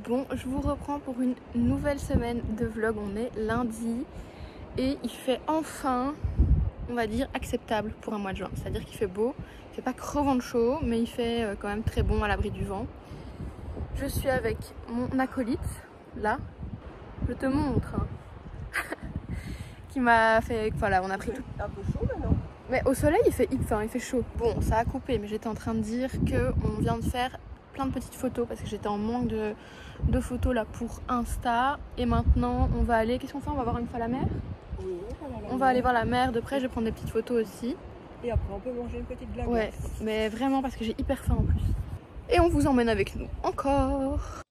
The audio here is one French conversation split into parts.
Bon, je vous reprends pour une nouvelle semaine de vlog. On est lundi et il fait enfin, on va dire, acceptable pour un mois de juin. C'est-à-dire qu'il fait beau, il fait pas crevant de chaud, mais il fait quand même très bon à l'abri du vent. Je suis avec mon acolyte, là, je te montre, hein. Qui m'a fait, voilà, on a pris tout. Un peu chaud maintenant. Mais au soleil, il fait chaud. Bon, ça a coupé, mais j'étais en train de dire qu'on vient de faire plein de petites photos parce que j'étais en manque de photos là pour Insta. Et maintenant, on va aller, qu'est-ce qu'on fait? On va voir une fois la mer? Oui, on va aller voir la mer de près, je vais prendre des petites photos aussi. Et après, on peut manger une petite glace. Ouais, mais vraiment parce que j'ai hyper faim en plus. Et on vous emmène avec nous encore.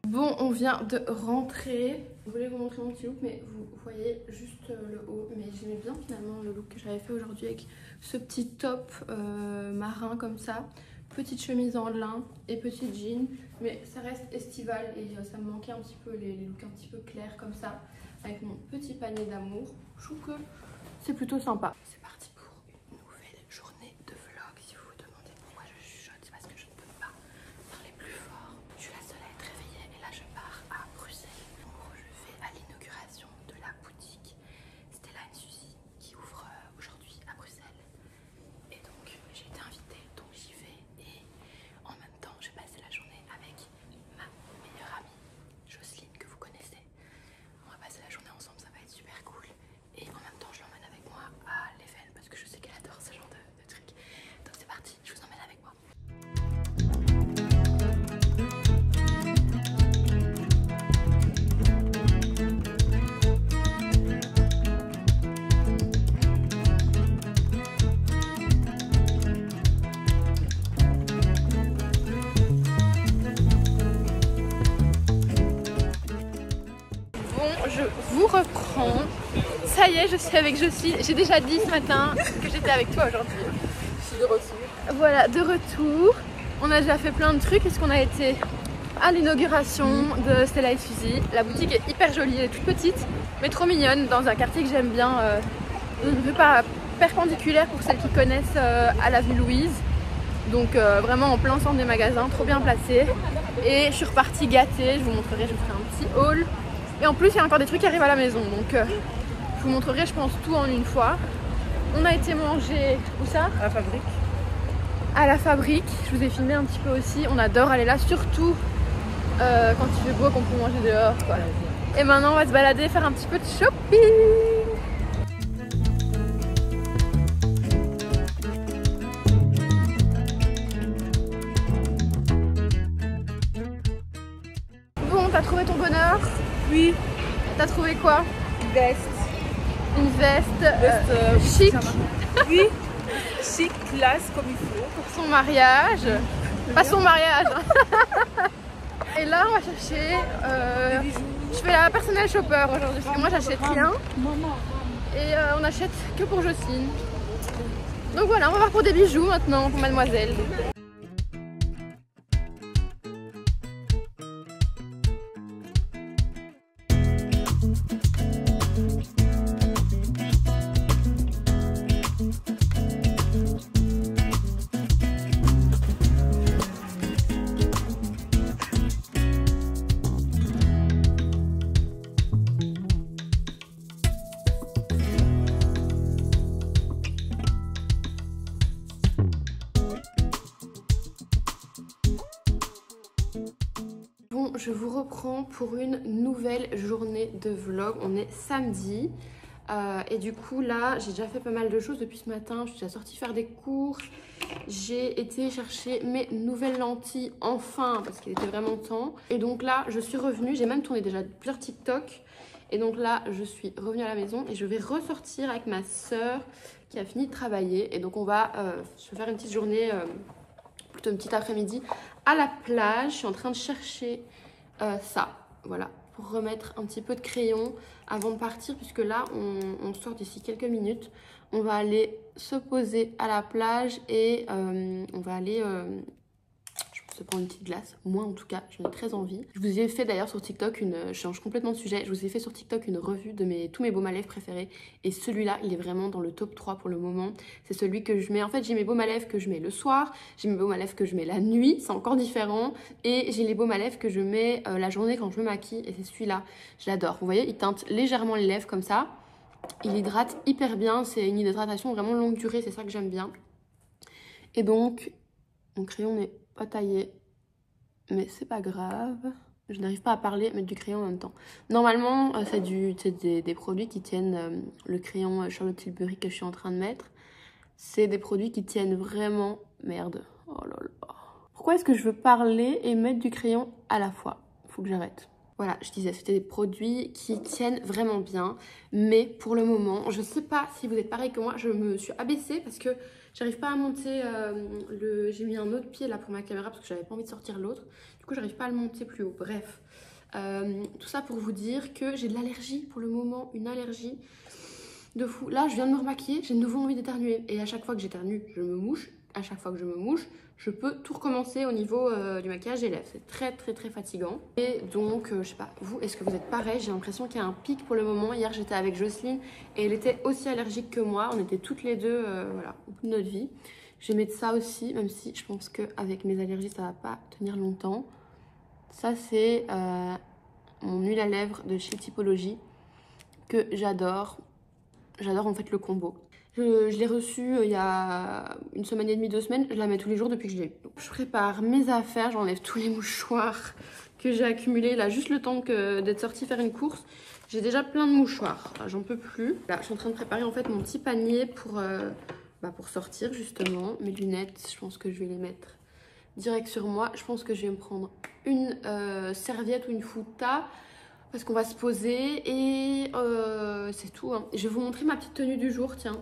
Bon, on vient de rentrer. Je voulais vous montrer mon petit look, mais vous voyez juste le haut. Mais j'aimais bien finalement le look que j'avais fait aujourd'hui avec ce petit top marin comme ça. Petite chemise en lin et petit jean. Mais ça reste estival et ça me manquait un petit peu les looks un petit peu clairs comme ça. Avec mon petit panier d'amour. Je trouve que c'est plutôt sympa. C'est parti pour une nouvelle journée de vlog. Si vous vous demandez pourquoi je chuchote, c'est parce que je ne peux pas parler plus fort. Je suis la seule à être réveillée et là je pars à Bruxelles. En gros, je vais à l'inauguration de la boutique Stella & Suzy qui ouvre aujourd'hui à Bruxelles. Et donc j'ai été invitée, donc j'y vais. Et en même temps, j'ai passé la journée avec ma meilleure amie Jocelyne que vous connaissez. On va passer la journée ensemble, ça va être super cool. Et en même temps, je l'emmène avec moi à l'Even parce que je sais qu'elle adore ce genre de trucs. Donc c'est parti, je vous emmène avec moi. Bon, je vous reprends. Ça y est, je suis avec Jocelyne. J'ai déjà dit ce matin que j'étais avec toi aujourd'hui. Je suis de retour. Voilà, de retour. On a déjà fait plein de trucs puisqu'on a été à l'inauguration de Stella & Suzy. La boutique est hyper jolie, elle est toute petite, mais trop mignonne, dans un quartier que j'aime bien. Une rue pas perpendiculaire pour celles qui connaissent à l'avenue Louise. Donc vraiment en plein centre des magasins, trop bien placé. Et je suis repartie gâtée, je vous montrerai, je vous ferai un petit haul. Et en plus il y a encore des trucs qui arrivent à la maison, donc je vous montrerai je pense tout en une fois. On a été manger, où ça? À la fabrique. À la fabrique, je vous ai filmé un petit peu aussi, on adore aller là, surtout quand il fait beau, qu'on peut manger dehors quoi. Et maintenant on va se balader, faire un petit peu de shopping. Bon, t'as trouvé ton bonheur? Oui. T'as trouvé quoi? Une veste. Une veste chic. Oui. Chic, classe, comme il faut. Pour son mariage. Pas son mariage. Et là on va chercher Des bijoux. je fais la personnel shopper aujourd'hui parce que moi j'achète rien. Et on achète que pour Jocelyne. Donc voilà, on va voir pour des bijoux maintenant pour mademoiselle. Bon, je vous reprends pour une nouvelle journée de vlog. On est samedi et du coup là j'ai déjà fait pas mal de choses depuis ce matin. Je suis déjà sortie faire des courses. J'ai été chercher mes nouvelles lentilles enfin parce qu'il était vraiment temps. Et donc là je suis revenue, j'ai même tourné déjà plusieurs TikTok. Et donc là je suis revenue à la maison et je vais ressortir avec ma soeur qui a fini de travailler. Et donc on va se faire une petite journée, plutôt une petite après-midi à la plage. Je suis en train de chercher ça, voilà, pour remettre un petit peu de crayon avant de partir, puisque là on sort d'ici quelques minutes. On va aller se poser à la plage et on va aller se prendre une petite glace. Moi en tout cas, j'en ai très envie. Je vous ai fait d'ailleurs sur TikTok je change complètement de sujet, je vous ai fait sur TikTok une revue de tous mes baumes à lèvres préférés. Et celui-là, il est vraiment dans le top 3 pour le moment. C'est celui que je mets, en fait j'ai mes baumes à lèvres que je mets le soir, j'ai mes baumes à lèvres que je mets la nuit, c'est encore différent. Et j'ai les baumes à lèvres que je mets la journée quand je me maquille, et c'est celui-là, je l'adore. Vous voyez, il teinte légèrement les lèvres comme ça. Il hydrate hyper bien, c'est une hydratation vraiment longue durée, c'est ça que j'aime bien. Et donc, mon crayon n'est pas taillé, mais c'est pas grave. Je n'arrive pas à parler, mettre du crayon en même temps. Normalement, c'est des produits qui tiennent le crayon Charlotte Tilbury que je suis en train de mettre. C'est des produits qui tiennent vraiment... Merde. Oh là là. Pourquoi est-ce que je veux parler et mettre du crayon à la fois? Faut que j'arrête. Voilà, je disais, c'était des produits qui tiennent vraiment bien. Mais pour le moment, je sais pas si vous êtes pareil que moi, je me suis abaissée parce que j'arrive pas à monter j'ai mis un autre pied là pour ma caméra parce que j'avais pas envie de sortir l'autre. Du coup, j'arrive pas à le monter plus haut. Bref, tout ça pour vous dire que j'ai de l'allergie pour le moment, une allergie de fou. Là, je viens de me remaquiller, j'ai de nouveau envie d'éternuer. Et à chaque fois que j'éternue, je me mouche. À chaque fois que je me mouche, je peux tout recommencer au niveau du maquillage des lèvres. C'est très très très fatigant. Et donc, je sais pas, vous, est-ce que vous êtes pareil? J'ai l'impression qu'il y a un pic pour le moment. Hier, j'étais avec Jocelyne et elle était aussi allergique que moi. On était toutes les deux, voilà, au bout de notre vie. Je vais mettre ça aussi, même si je pense qu'avec mes allergies, ça va pas tenir longtemps. Ça, c'est mon huile à lèvres de chez Typologie que j'adore. J'adore en fait le combo. Je l'ai reçu il y a une semaine et demie, 2 semaines. Je la mets tous les jours depuis que je l'ai eu. Je prépare mes affaires, j'enlève tous les mouchoirs que j'ai accumulés. Là, juste le temps d'être sortie faire une course. J'ai déjà plein de mouchoirs. J'en peux plus. Là, je suis en train de préparer en fait mon petit panier pour sortir justement. Mes lunettes, je pense que je vais les mettre direct sur moi. Je pense que je vais me prendre une serviette ou une fouta. Parce qu'on va se poser et c'est tout. Hein. Je vais vous montrer ma petite tenue du jour, tiens.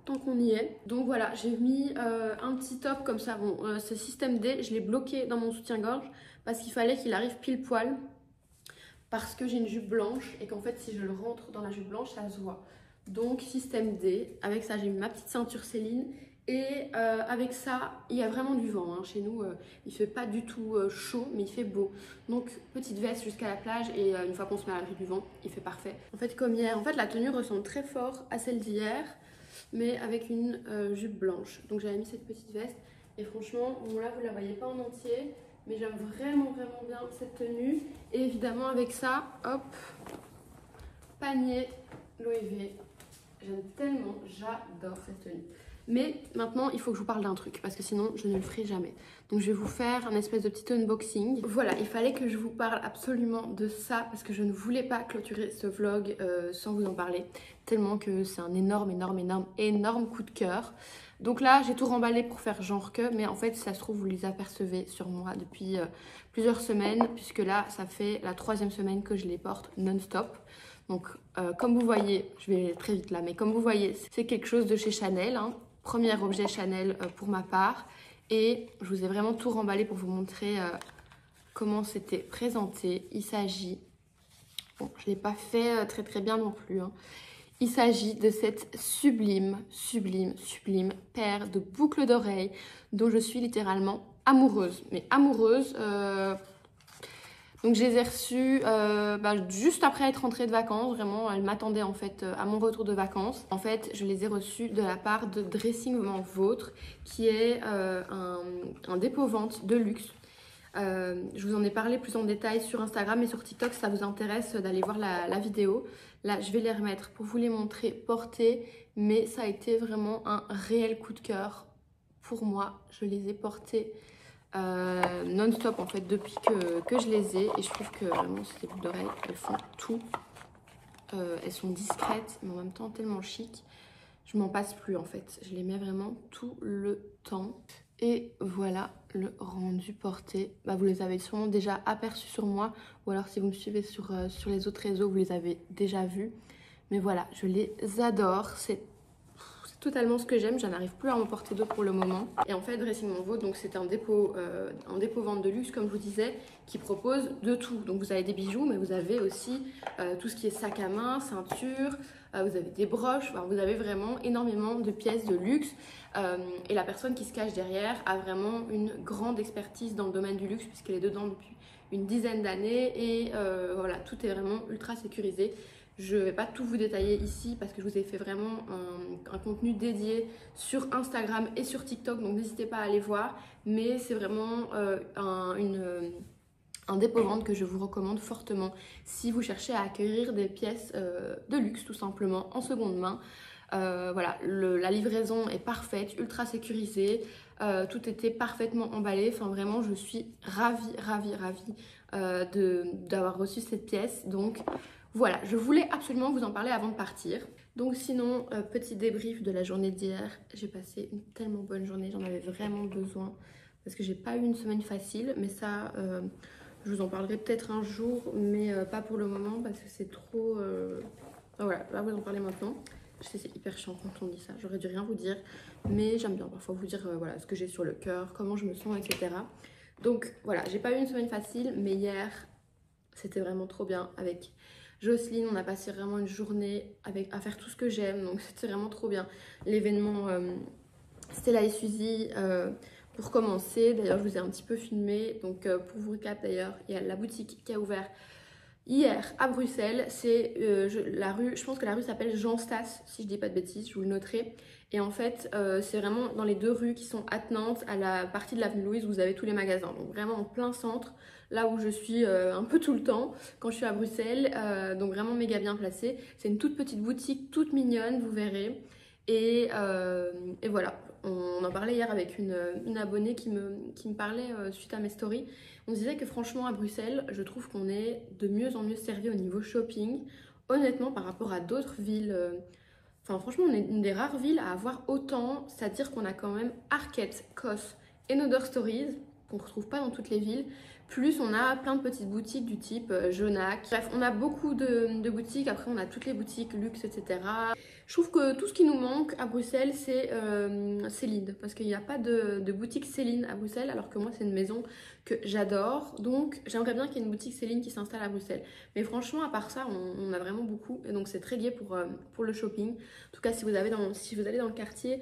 Tant qu'on y est. Donc voilà, j'ai mis un petit top comme ça. Bon, c'est système D. Je l'ai bloqué dans mon soutien-gorge parce qu'il fallait qu'il arrive pile poil. Parce que j'ai une jupe blanche et qu'en fait, si je le rentre dans la jupe blanche, ça se voit. Donc, système D. Avec ça, j'ai mis ma petite ceinture Céline. Et avec ça, il y a vraiment du vent. Hein. Chez nous, il fait pas du tout chaud, mais il fait beau. Donc, petite veste jusqu'à la plage. Et une fois qu'on se met à l'abri du vent, il fait parfait. En fait, comme hier, en fait, la tenue ressemble très fort à celle d'hier, mais avec une jupe blanche. Donc, j'avais mis cette petite veste. Et franchement, bon là, vous la voyez pas en entier, mais j'aime vraiment, vraiment bien cette tenue. Et évidemment, avec ça, hop, panier Loewe. J'aime tellement, j'adore cette tenue. Mais maintenant, il faut que je vous parle d'un truc, parce que sinon, je ne le ferai jamais. Donc, je vais vous faire un espèce de petit unboxing. Voilà, il fallait que je vous parle absolument de ça, parce que je ne voulais pas clôturer ce vlog sans vous en parler. Tellement que c'est un énorme, énorme, énorme, énorme coup de cœur. Donc là, j'ai tout remballé pour faire genre que, mais en fait, si ça se trouve, vous les apercevez sur moi depuis plusieurs semaines, puisque là, ça fait la 3e semaine que je les porte non-stop. Donc, comme vous voyez, je vais aller très vite là, mais comme vous voyez, c'est quelque chose de chez Chanel, hein. Premier objet Chanel pour ma part. Et je vous ai vraiment tout remballé pour vous montrer comment c'était présenté. Il s'agit... Bon, je ne l'ai pas fait très très bien non plus. Hein. Il s'agit de cette sublime, sublime, sublime paire de boucles d'oreilles dont je suis littéralement amoureuse. Mais amoureuse... Donc je les ai reçues juste après être rentrée de vacances, vraiment elles m'attendaient en fait à mon retour de vacances. En fait je les ai reçues de la part de Dressing Vôtre qui est un dépôt-vente de luxe. Je vous en ai parlé plus en détail sur Instagram et sur TikTok si ça vous intéresse d'aller voir la vidéo. Là je vais les remettre pour vous les montrer portées, mais ça a été vraiment un réel coup de cœur pour moi. Je les ai portées non-stop en fait depuis que je les ai, et je trouve que vraiment ces boucles d'oreilles elles font tout. Elles sont discrètes mais en même temps tellement chic, je m'en passe plus en fait, je les mets vraiment tout le temps. Et voilà le rendu porté. Vous les avez sûrement déjà aperçus sur moi, ou alors si vous me suivez sur les autres réseaux vous les avez déjà vus, mais voilà, je les adore. C'est totalement ce que j'aime, j'en arrive plus à en porter d'autres pour le moment. Et en fait Dressing Mon Vaud, donc c'est un dépôt vente de luxe comme je vous disais, qui propose de tout. Donc vous avez des bijoux, mais vous avez aussi tout ce qui est sac à main, ceinture, vous avez des broches, enfin, vous avez vraiment énormément de pièces de luxe. Et la personne qui se cache derrière a vraiment une grande expertise dans le domaine du luxe puisqu'elle est dedans depuis une dizaine d'années et voilà, tout est vraiment ultra sécurisé. Je ne vais pas tout vous détailler ici parce que je vous ai fait vraiment un contenu dédié sur Instagram et sur TikTok, donc n'hésitez pas à aller voir. Mais c'est vraiment un dépôt-vente que je vous recommande fortement si vous cherchez à acquérir des pièces de luxe tout simplement en seconde main. Voilà, la livraison est parfaite, ultra sécurisée, tout était parfaitement emballé. Enfin vraiment je suis ravie d'avoir reçu cette pièce. Donc voilà, je voulais absolument vous en parler avant de partir. Donc sinon, petit débrief de la journée d'hier. J'ai passé une tellement bonne journée, j'en avais vraiment besoin. Parce que j'ai pas eu une semaine facile, mais ça, je vous en parlerai peut-être un jour, mais pas pour le moment parce que c'est trop... Voilà, là vous en parler maintenant. Je sais, c'est hyper chiant quand on dit ça, j'aurais dû rien vous dire, mais j'aime bien parfois vous dire voilà, ce que j'ai sur le cœur, comment je me sens, etc. Donc voilà, j'ai pas eu une semaine facile, mais hier, c'était vraiment trop bien avec Jocelyne. On a passé vraiment une journée à faire tout ce que j'aime, donc c'était vraiment trop bien. L'événement Stella et Suzy, pour commencer, d'ailleurs je vous ai un petit peu filmé, donc pour vous récap d'ailleurs, il y a la boutique qui a ouvert hier à Bruxelles, c'est je pense que la rue s'appelle Jean Stas, si je dis pas de bêtises, je vous le noterai. Et en fait, c'est vraiment dans les deux rues qui sont attenantes à la partie de l'avenue Louise où vous avez tous les magasins. Donc vraiment en plein centre, là où je suis un peu tout le temps quand je suis à Bruxelles. Donc vraiment méga bien placé. C'est une toute petite boutique, toute mignonne, vous verrez. Et voilà, on en parlait hier avec une abonnée qui me parlait suite à mes stories. On disait que franchement à Bruxelles, je trouve qu'on est de mieux en mieux servi au niveau shopping. Honnêtement, par rapport à d'autres villes, enfin franchement on est une des rares villes à avoir autant, c'est-à-dire qu'on a quand même Arket, Kos et Nodor Stories, qu'on ne retrouve pas dans toutes les villes. Plus on a plein de petites boutiques du type Jonac. Bref, on a beaucoup de boutiques, après on a toutes les boutiques luxe, etc. Je trouve que tout ce qui nous manque à Bruxelles, c'est Céline. Parce qu'il n'y a pas de boutique Céline à Bruxelles, alors que moi c'est une maison que j'adore. Donc j'aimerais bien qu'il y ait une boutique Céline qui s'installe à Bruxelles. Mais franchement, à part ça, on a vraiment beaucoup. Et donc c'est très gai pour le shopping. En tout cas, si vous allez dans le quartier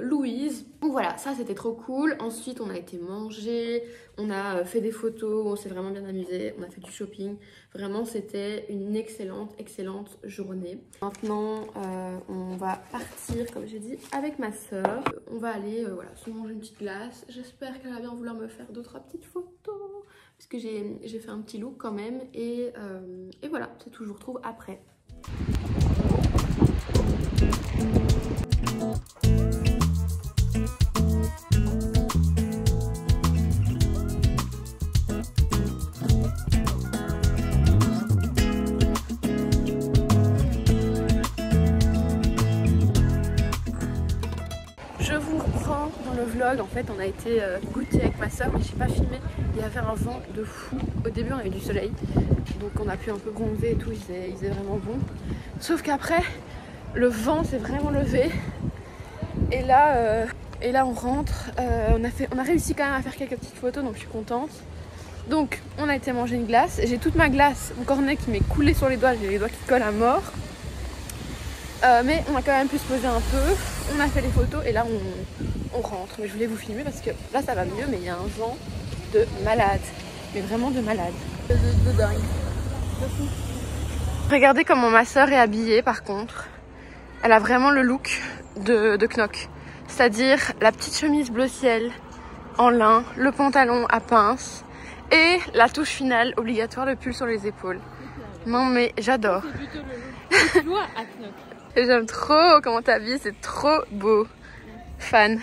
Louise. Donc voilà, ça c'était trop cool. Ensuite on a été manger, on a fait des photos, on s'est vraiment bien amusé, on a fait du shopping. Vraiment c'était une excellente journée. Maintenant on va partir, comme j'ai dit, avec ma soeur. On va aller voilà, se manger une petite glace. J'espère qu'elle va bien vouloir me faire 2-3 petites photos, puisque j'ai fait un petit look quand même. Et voilà, c'est tout, je vous retrouve après. Je vous reprends dans le vlog. En fait on a été goûter avec ma soeur, mais j'ai pas filmé. Il y avait un vent de fou. Au début on avait du soleil, donc on a pu un peu bronzer et tout, il faisait vraiment bon. Sauf qu'après le vent s'est vraiment levé. Et là on rentre. On a réussi quand même à faire quelques petites photos, donc je suis contente. Donc on a été manger une glace. J'ai toute ma glace, mon cornet qui m'est coulé sur les doigts, j'ai les doigts qui collent à mort. Mais on a quand même pu se poser un peu, on a fait les photos et là on rentre. Mais je voulais vous filmer parce que là ça va mieux, mais il y a un vent de malade, mais vraiment de malade. De dingue, de fou. Regardez comment ma soeur est habillée par contre. Elle a vraiment le look de Knock. C'est-à-dire la petite chemise bleu ciel en lin, le pantalon à pince et la touche finale obligatoire, le pull sur les épaules. Non mais j'adore. C'est toi à Knock. J'aime trop comment t'habilles, c'est trop beau. Fan.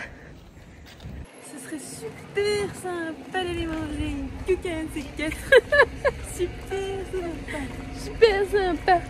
Ce serait super sympa d'aller manger une cucane, c'est super sympa. Super sympa.